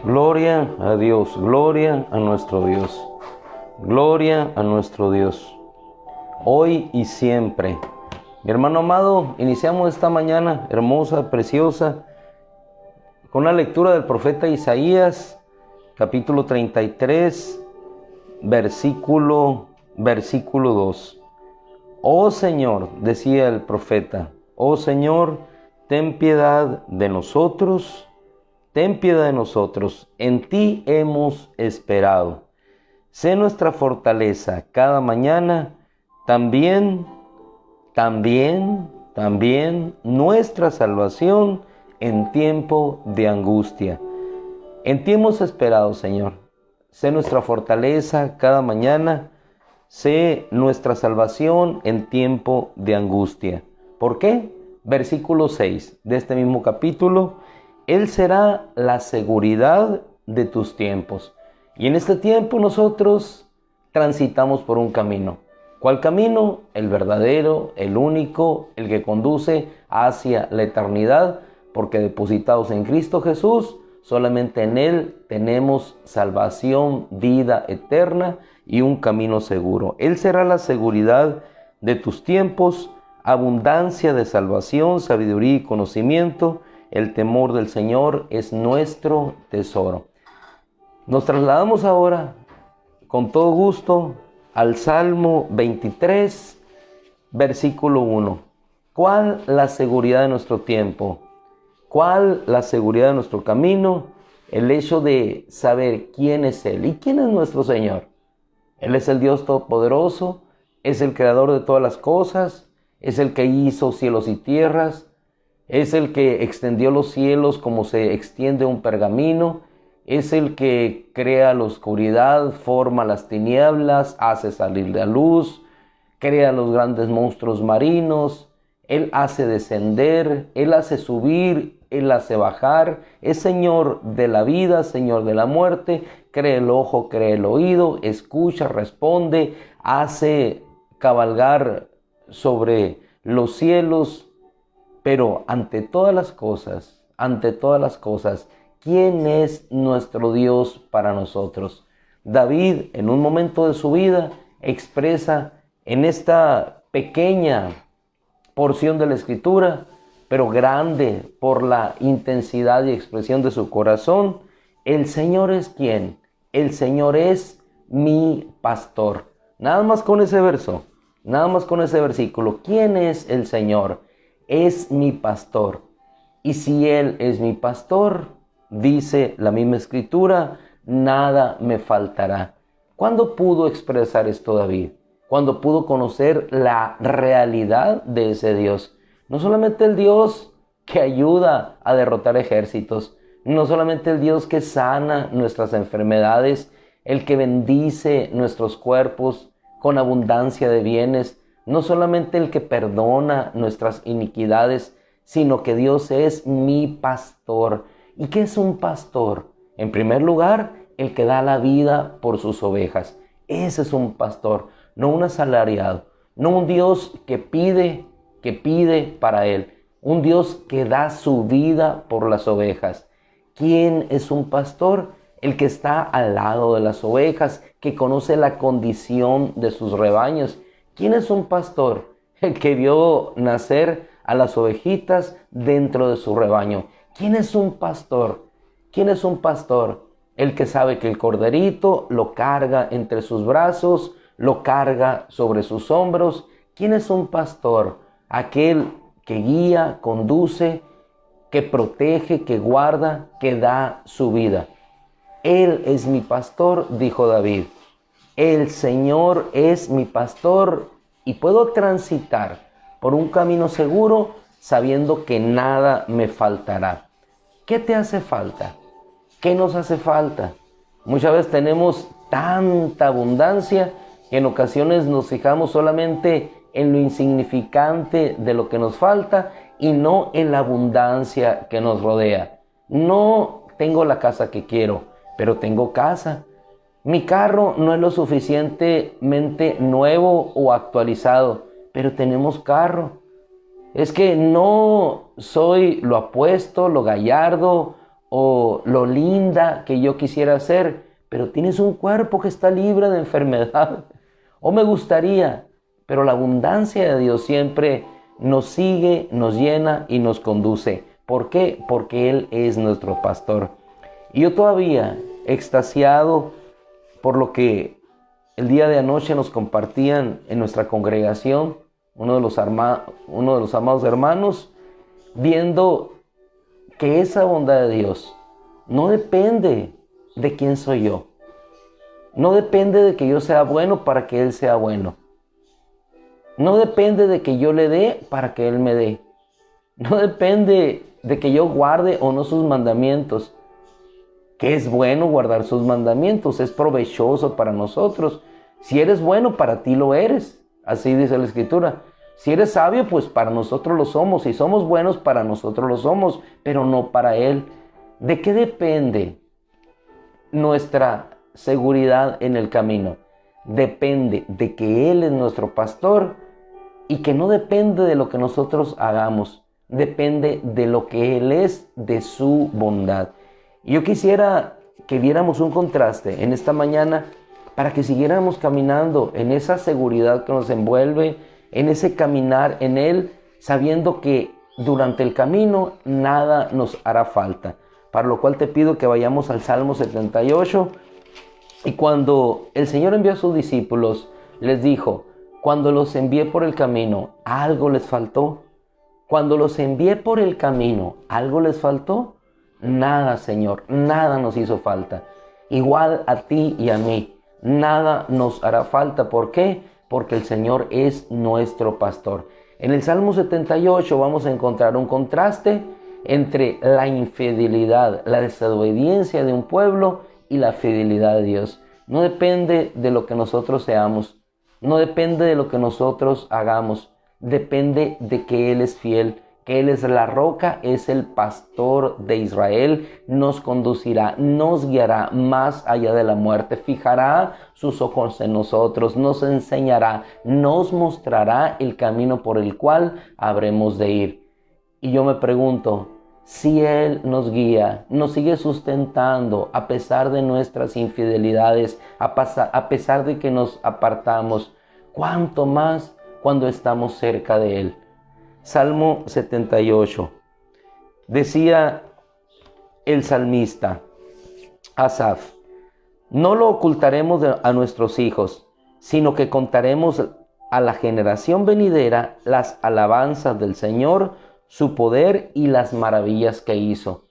Gloria a Dios, gloria a nuestro Dios, gloria a nuestro Dios, hoy y siempre. Mi hermano amado, iniciamos esta mañana hermosa, preciosa, con la lectura del profeta Isaías, capítulo 33, versículo 2. Oh Señor, decía el profeta, oh Señor, ten piedad de nosotros. Ten piedad de nosotros, en ti hemos esperado. Sé nuestra fortaleza cada mañana, también nuestra salvación en tiempo de angustia. En ti hemos esperado, Señor. Sé nuestra fortaleza cada mañana, sé nuestra salvación en tiempo de angustia. ¿Por qué? Versículo 6 de este mismo capítulo. Él será la seguridad de tus tiempos. Y en este tiempo nosotros transitamos por un camino. ¿Cuál camino? El verdadero, el único, el que conduce hacia la eternidad, porque depositados en Cristo Jesús, solamente en Él tenemos salvación, vida eterna y un camino seguro. Él será la seguridad de tus tiempos, abundancia de salvación, sabiduría y conocimiento. El temor del Señor es nuestro tesoro. Nos trasladamos ahora con todo gusto al Salmo 23, versículo 1. ¿Cuál la seguridad de nuestro tiempo? ¿Cuál la seguridad de nuestro camino? El hecho de saber quién es Él. ¿Y quién es nuestro Señor? Él es el Dios Todopoderoso, es el creador de todas las cosas, es el que hizo cielos y tierras, es el que extendió los cielos como se extiende un pergamino, es el que crea la oscuridad, forma las tinieblas, hace salir la luz, crea los grandes monstruos marinos, Él hace descender, Él hace subir, Él hace bajar, es Señor de la vida, Señor de la muerte, crea el ojo, crea el oído, escucha, responde, hace cabalgar sobre los cielos. Pero ante todas las cosas, ¿quién es nuestro Dios para nosotros? David, en un momento de su vida, expresa en esta pequeña porción de la Escritura, pero grande por la intensidad y expresión de su corazón, el Señor es ¿quién? El Señor es mi pastor. Nada más con ese verso, nada más con ese versículo. ¿Quién es el Señor? Es mi pastor. Y si Él es mi pastor, dice la misma Escritura, nada me faltará. ¿Cuándo pudo expresar esto David? Cuando pudo conocer la realidad de ese Dios. No solamente el Dios que ayuda a derrotar ejércitos, no solamente el Dios que sana nuestras enfermedades, el que bendice nuestros cuerpos con abundancia de bienes, no solamente el que perdona nuestras iniquidades, sino que Dios es mi pastor. ¿Y qué es un pastor? En primer lugar, el que da la vida por sus ovejas. Ese es un pastor, no un asalariado, no un Dios que pide para Él, un Dios que da su vida por las ovejas. ¿Quién es un pastor? El que está al lado de las ovejas, que conoce la condición de sus rebaños. ¿Quién es un pastor? El que vio nacer a las ovejitas dentro de su rebaño. ¿Quién es un pastor? ¿Quién es un pastor? El que sabe que el corderito lo carga entre sus brazos, lo carga sobre sus hombros. ¿Quién es un pastor? Aquel que guía, conduce, que protege, que guarda, que da su vida. Él es mi pastor, dijo David. El Señor es mi pastor y puedo transitar por un camino seguro, sabiendo que nada me faltará. ¿Qué te hace falta? ¿Qué nos hace falta? Muchas veces tenemos tanta abundancia que en ocasiones nos fijamos solamente en lo insignificante de lo que nos falta y no en la abundancia que nos rodea. No tengo la casa que quiero, pero tengo casa. Mi carro no es lo suficientemente nuevo o actualizado, pero tenemos carro. Es que no soy lo apuesto, lo gallardo o lo linda que yo quisiera ser, pero tienes un cuerpo que está libre de enfermedad. O me gustaría, pero la abundancia de Dios siempre nos sigue, nos llena y nos conduce. ¿Por qué? Porque Él es nuestro pastor. Y yo todavía, extasiado por lo que el día de anoche nos compartían en nuestra congregación, uno de los amados hermanos, viendo que esa bondad de Dios no depende de quién soy yo. No depende de que yo sea bueno para que Él sea bueno. No depende de que yo le dé para que Él me dé. No depende de que yo guarde o no sus mandamientos. Que es bueno guardar sus mandamientos, es provechoso para nosotros. Si eres bueno, para ti lo eres. Así dice la Escritura. Si eres sabio, pues para nosotros lo somos. Si somos buenos, para nosotros lo somos, pero no para Él. ¿De qué depende nuestra seguridad en el camino? Depende de que Él es nuestro pastor y que no depende de lo que nosotros hagamos. Depende de lo que Él es, de su bondad. Y yo quisiera que viéramos un contraste en esta mañana para que siguiéramos caminando en esa seguridad que nos envuelve, en ese caminar en Él, sabiendo que durante el camino nada nos hará falta. Para lo cual te pido que vayamos al Salmo 78. Y cuando el Señor envió a sus discípulos, les dijo: cuando los envié por el camino, ¿algo les faltó? Cuando los envié por el camino, ¿algo les faltó? Nada, Señor, nada nos hizo falta. Igual a ti y a mí, nada nos hará falta. ¿Por qué? Porque el Señor es nuestro pastor. En el Salmo 78 vamos a encontrar un contraste entre la infidelidad, la desobediencia de un pueblo y la fidelidad de Dios. No depende de lo que nosotros seamos, no depende de lo que nosotros hagamos, depende de que Él es fiel, que Él es la roca, es el pastor de Israel, nos conducirá, nos guiará más allá de la muerte, fijará sus ojos en nosotros, nos enseñará, nos mostrará el camino por el cual habremos de ir. Y yo me pregunto, si Él nos guía, nos sigue sustentando a pesar de nuestras infidelidades, a pesar de que nos apartamos, ¿cuánto más cuando estamos cerca de Él? Salmo 78. Decía el salmista Asaf: no lo ocultaremos a nuestros hijos, sino que contaremos a la generación venidera las alabanzas del Señor, su poder y las maravillas que hizo.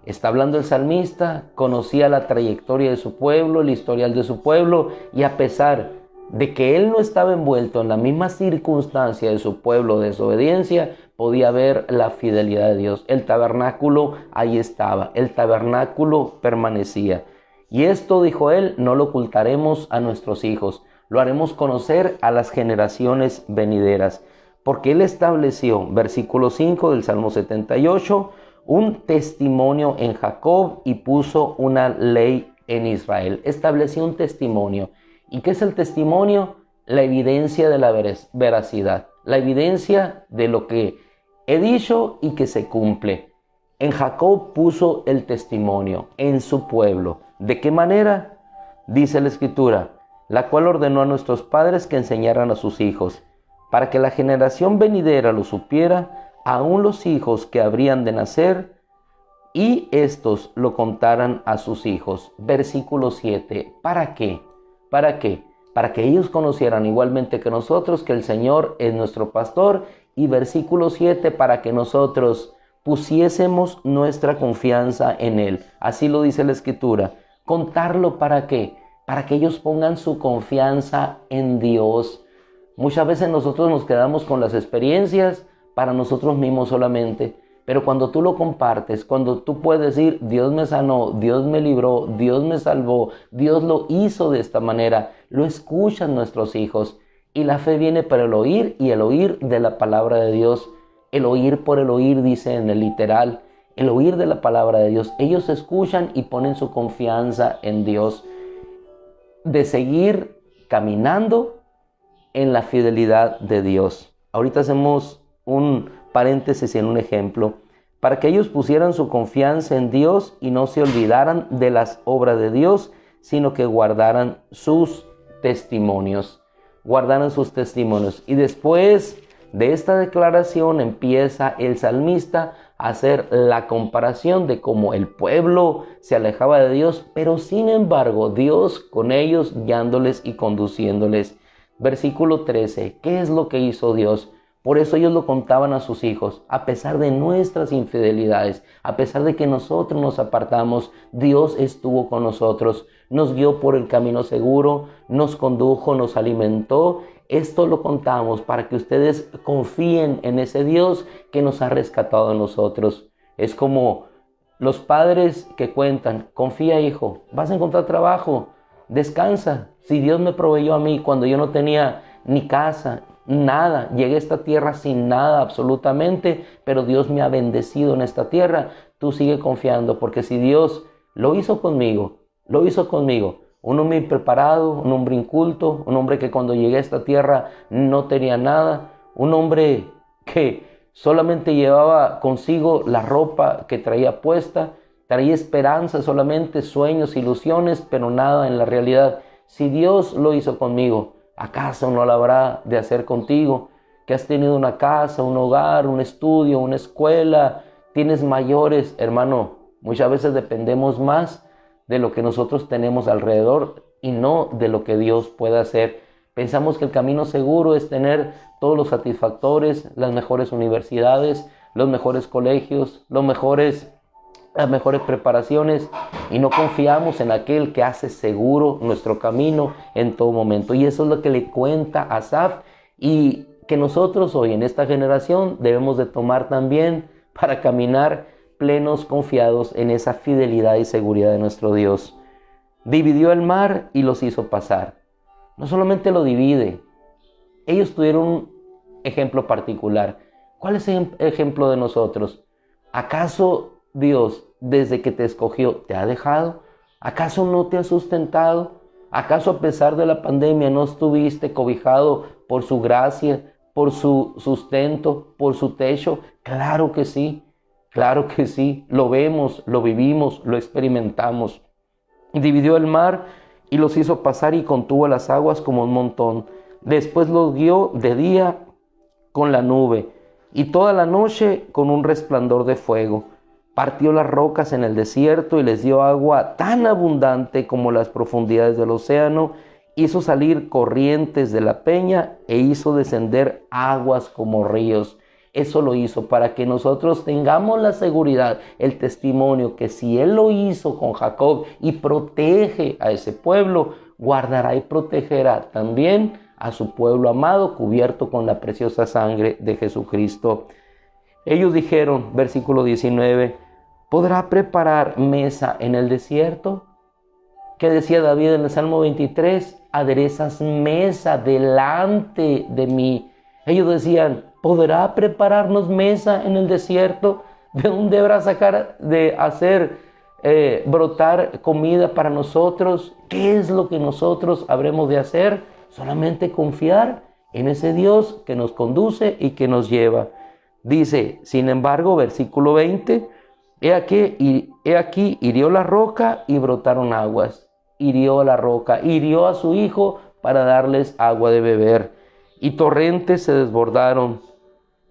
Está hablando el salmista, conocía la trayectoria de su pueblo, el historial de su pueblo, y a pesar de que él no estaba envuelto en la misma circunstancia de su pueblo de desobediencia, podía ver la fidelidad de Dios. El tabernáculo ahí estaba, el tabernáculo permanecía. Y esto, dijo él, no lo ocultaremos a nuestros hijos, lo haremos conocer a las generaciones venideras. Porque él estableció, versículo 5 del Salmo 78, un testimonio en Jacob y puso una ley en Israel. Estableció un testimonio. ¿Y qué es el testimonio? La evidencia de la veracidad, la evidencia de lo que he dicho y que se cumple. En Jacob puso el testimonio, en su pueblo. ¿De qué manera? Dice la Escritura, la cual ordenó a nuestros padres que enseñaran a sus hijos, para que la generación venidera lo supiera, aun los hijos que habrían de nacer, y estos lo contaran a sus hijos. Versículo 7. ¿Para qué? ¿Para qué? Para que ellos conocieran igualmente que nosotros que el Señor es nuestro pastor. Y versículo 7, para que nosotros pusiésemos nuestra confianza en Él. Así lo dice la Escritura. ¿Contarlo para qué? Para que ellos pongan su confianza en Dios. Muchas veces nosotros nos quedamos con las experiencias para nosotros mismos solamente. Pero cuando tú lo compartes, cuando tú puedes decir, Dios me sanó, Dios me libró, Dios me salvó, Dios lo hizo de esta manera, lo escuchan nuestros hijos. Y la fe viene por el oír, y el oír de la palabra de Dios. El oír por el oír, dice en el literal. El oír de la palabra de Dios. Ellos escuchan y ponen su confianza en Dios. De seguir caminando en la fidelidad de Dios. Ahorita hacemos un paréntesis en un ejemplo. Para que ellos pusieran su confianza en Dios y no se olvidaran de las obras de Dios, sino que guardaran sus testimonios. Guardaran sus testimonios. Y después de esta declaración empieza el salmista a hacer la comparación de cómo el pueblo se alejaba de Dios, pero sin embargo Dios con ellos guiándoles y conduciéndoles. Versículo 13, ¿qué es lo que hizo Dios? Por eso ellos lo contaban a sus hijos, a pesar de nuestras infidelidades, a pesar de que nosotros nos apartamos, Dios estuvo con nosotros, nos guió por el camino seguro, nos condujo, nos alimentó. Esto lo contamos para que ustedes confíen en ese Dios que nos ha rescatado a nosotros. Es como los padres que cuentan, confía hijo, vas a encontrar trabajo, descansa. Si Dios me proveyó a mí cuando yo no tenía ni casa, nada, llegué a esta tierra sin nada absolutamente, pero Dios me ha bendecido en esta tierra, tú sigue confiando, porque si Dios lo hizo conmigo, un hombre impreparado, un hombre inculto, un hombre que cuando llegué a esta tierra no tenía nada, un hombre que solamente llevaba consigo la ropa que traía puesta, traía esperanza solamente, sueños, ilusiones, pero nada en la realidad. Si Dios lo hizo conmigo, ¿acaso no lo habrá de hacer contigo? Que has tenido una casa, un hogar, un estudio, una escuela, tienes mayores, hermano, muchas veces dependemos más de lo que nosotros tenemos alrededor y no de lo que Dios puede hacer. Pensamos que el camino seguro es tener todos los satisfactores, las mejores universidades, los mejores colegios, las mejores preparaciones, y no confiamos en aquel que hace seguro nuestro camino en todo momento. Y eso es lo que le cuenta Asaf, y que nosotros hoy en esta generación debemos de tomar también para caminar plenos, confiados en esa fidelidad y seguridad de nuestro Dios. Dividió el mar y los hizo pasar. No solamente lo divide, ellos tuvieron un ejemplo particular. ¿Cuál es el ejemplo de nosotros? ¿Acaso Dios, desde que te escogió, te ha dejado? ¿Acaso no te ha sustentado? ¿Acaso a pesar de la pandemia no estuviste cobijado por su gracia, por su sustento, por su techo? Claro que sí. Claro que sí, lo vemos, lo vivimos, lo experimentamos. Dividió el mar y los hizo pasar y contuvo las aguas como un montón. Después los guió de día con la nube y toda la noche con un resplandor de fuego. Partió las rocas en el desierto y les dio agua tan abundante como las profundidades del océano. Hizo salir corrientes de la peña e hizo descender aguas como ríos. Eso lo hizo para que nosotros tengamos la seguridad, el testimonio, que si Él lo hizo con Jacob y protege a ese pueblo, guardará y protegerá también a su pueblo amado, cubierto con la preciosa sangre de Jesucristo. Ellos dijeron, versículo 19, ¿podrá preparar mesa en el desierto? ¿Qué decía David en el Salmo 23? Aderezas mesa delante de mí. Ellos decían, ¿podrá prepararnos mesa en el desierto? ¿De dónde habrá hacer brotar comida para nosotros? ¿Qué es lo que nosotros habremos de hacer? Solamente confiar en ese Dios que nos conduce y que nos lleva. Dice, sin embargo, versículo 20, he aquí hirió la roca y brotaron aguas. Hirió la roca, hirió a su hijo para darles agua de beber. Y torrentes se desbordaron.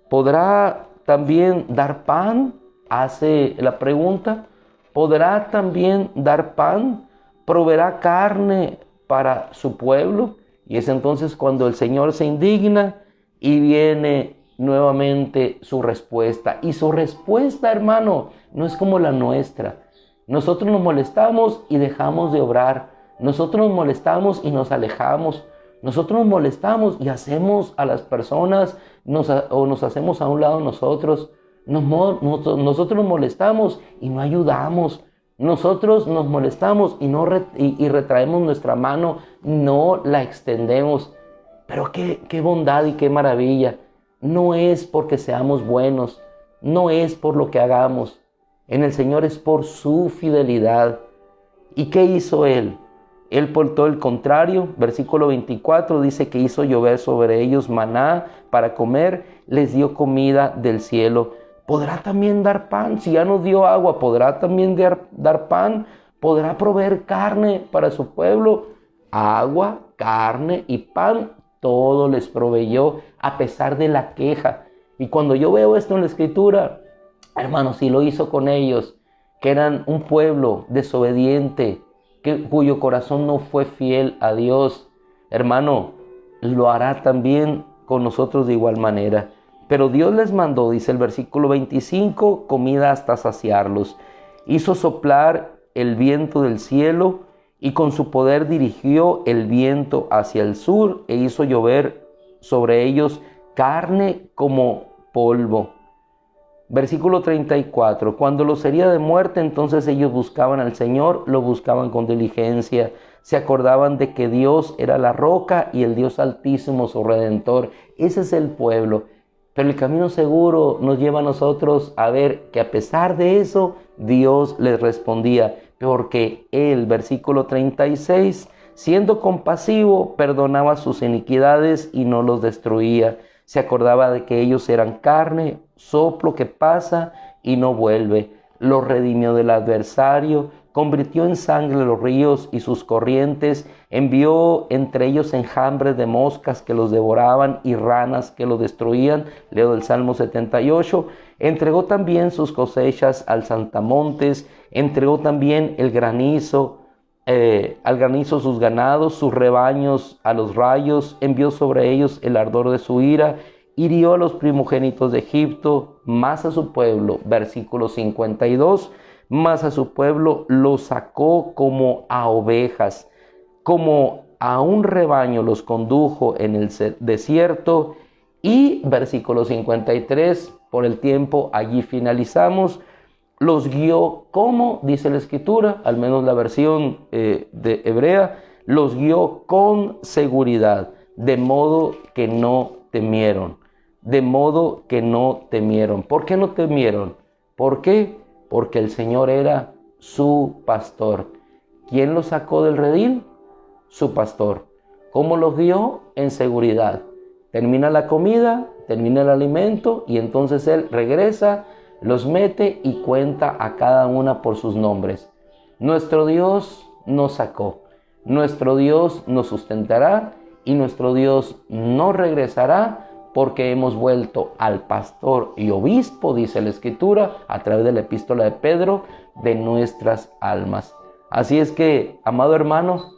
¿Podrá también dar pan? Hace la pregunta. ¿Podrá también dar pan? ¿Proveerá carne para su pueblo? Y es entonces cuando el Señor se indigna y viene nuevamente su respuesta. Y su respuesta, hermano, no es como la nuestra. Nosotros nos molestamos y dejamos de obrar. Nosotros nos molestamos y nos alejamos. Nosotros nos molestamos y hacemos a las personas, o nos hacemos a un lado nosotros. Nosotros nos molestamos y no ayudamos. Nosotros nos molestamos y retraemos nuestra mano, no la extendemos. Pero qué bondad y qué maravilla. No es porque seamos buenos, no es por lo que hagamos. En el Señor es por su fidelidad. ¿Y qué hizo Él? Él por todo el contrario, versículo 24 dice que hizo llover sobre ellos maná para comer, les dio comida del cielo. ¿Podrá también dar pan? Si ya nos dio agua, ¿podrá también dar pan? ¿Podrá proveer carne para su pueblo? Agua, carne y pan, todo les proveyó a pesar de la queja. Y cuando yo veo esto en la Escritura, hermanos, si lo hizo con ellos, que eran un pueblo desobediente, cuyo corazón no fue fiel a Dios, hermano, lo hará también con nosotros de igual manera. Pero Dios les mandó, dice el versículo 25, comida hasta saciarlos. Hizo soplar el viento del cielo y con su poder dirigió el viento hacia el sur e hizo llover sobre ellos carne como polvo. Versículo 34, cuando los hería de muerte, entonces ellos buscaban al Señor, lo buscaban con diligencia, se acordaban de que Dios era la roca y el Dios altísimo, su Redentor. Ese es el pueblo. Pero el camino seguro nos lleva a nosotros a ver que a pesar de eso, Dios les respondía, porque Él, versículo 36, siendo compasivo, perdonaba sus iniquidades y no los destruía. Se acordaba de que ellos eran carne, soplo que pasa y no vuelve. Los redimió del adversario, convirtió en sangre los ríos y sus corrientes, envió entre ellos enjambres de moscas que los devoraban y ranas que los destruían. Leo del Salmo 78. Entregó también sus cosechas al saltamontes, entregó también el granizo, al granizo sus ganados, sus rebaños a los rayos, envió sobre ellos el ardor de su ira, hirió a los primogénitos de Egipto, más a su pueblo, versículo 52, más a su pueblo lo sacó como a ovejas, como a un rebaño los condujo en el desierto. Y versículo 53, por el tiempo allí finalizamos, los guió como, dice la Escritura, al menos la versión de hebrea, los guió con seguridad, de modo que no temieron, de modo que no temieron. ¿Por qué no temieron? ¿Por qué? Porque el Señor era su pastor. ¿Quién los sacó del redil? Su pastor. ¿Cómo los guió? En seguridad. Termina la comida, termina el alimento y entonces Él regresa, los mete y cuenta a cada una por sus nombres. Nuestro Dios nos sacó, nuestro Dios nos sustentará y nuestro Dios no regresará porque hemos vuelto al pastor y obispo, dice la Escritura, a través de la epístola de Pedro, de nuestras almas. Así es que, amado hermano,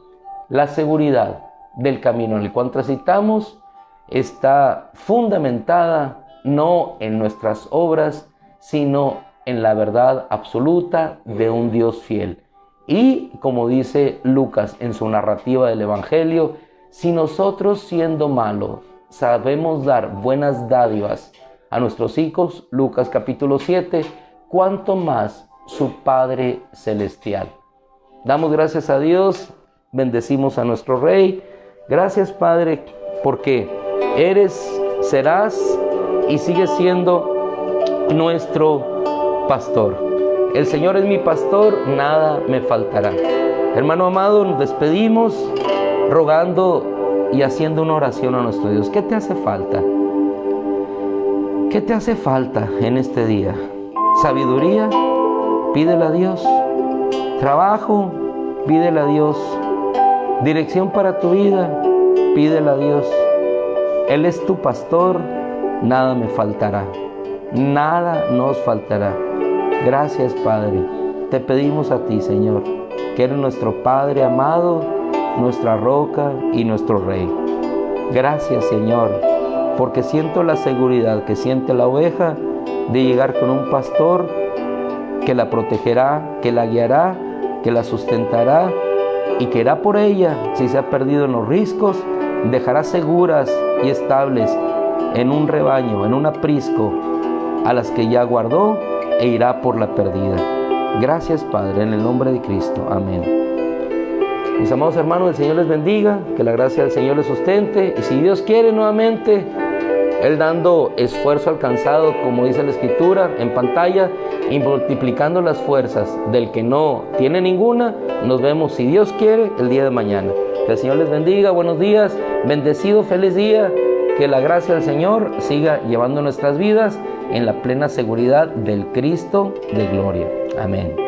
la seguridad del camino en el cual transitamos está fundamentada no en nuestras obras, sino en la verdad absoluta de un Dios fiel. Y como dice Lucas en su narrativa del Evangelio, si nosotros siendo malos sabemos dar buenas dádivas a nuestros hijos, Lucas capítulo 7, cuánto más su Padre Celestial. Damos gracias a Dios, bendecimos a nuestro Rey. Gracias, Padre, porque eres, serás y sigues siendo nuestro pastor. El Señor es mi pastor, nada me faltará. Hermano amado, nos despedimos rogando y haciendo una oración a nuestro Dios. ¿Qué te hace falta? ¿Qué te hace falta en este día? Sabiduría, pídele a Dios. Trabajo, pídele a Dios. Dirección para tu vida, pídele a Dios. Él es tu pastor, nada me faltará. Nada nos faltará. Gracias, Padre. Te pedimos a ti, Señor, que eres nuestro Padre amado, nuestra roca y nuestro Rey. Gracias, Señor, porque siento la seguridad que siente la oveja de llegar con un pastor que la protegerá, que la guiará, que la sustentará y que irá por ella si se ha perdido en los riscos dejará seguras y estables en un rebaño, en un aprisco, a las que ya guardó e irá por la perdida. Gracias, Padre, en el nombre de Cristo. Amén. Mis amados hermanos, el Señor les bendiga, que la gracia del Señor les sustente, y si Dios quiere nuevamente, Él dando esfuerzo alcanzado, como dice la Escritura en pantalla, y multiplicando las fuerzas del que no tiene ninguna, nos vemos, si Dios quiere, el día de mañana. Que el Señor les bendiga, buenos días, bendecido, feliz día, que la gracia del Señor siga llevando nuestras vidas en la plena seguridad del Cristo de gloria. Amén.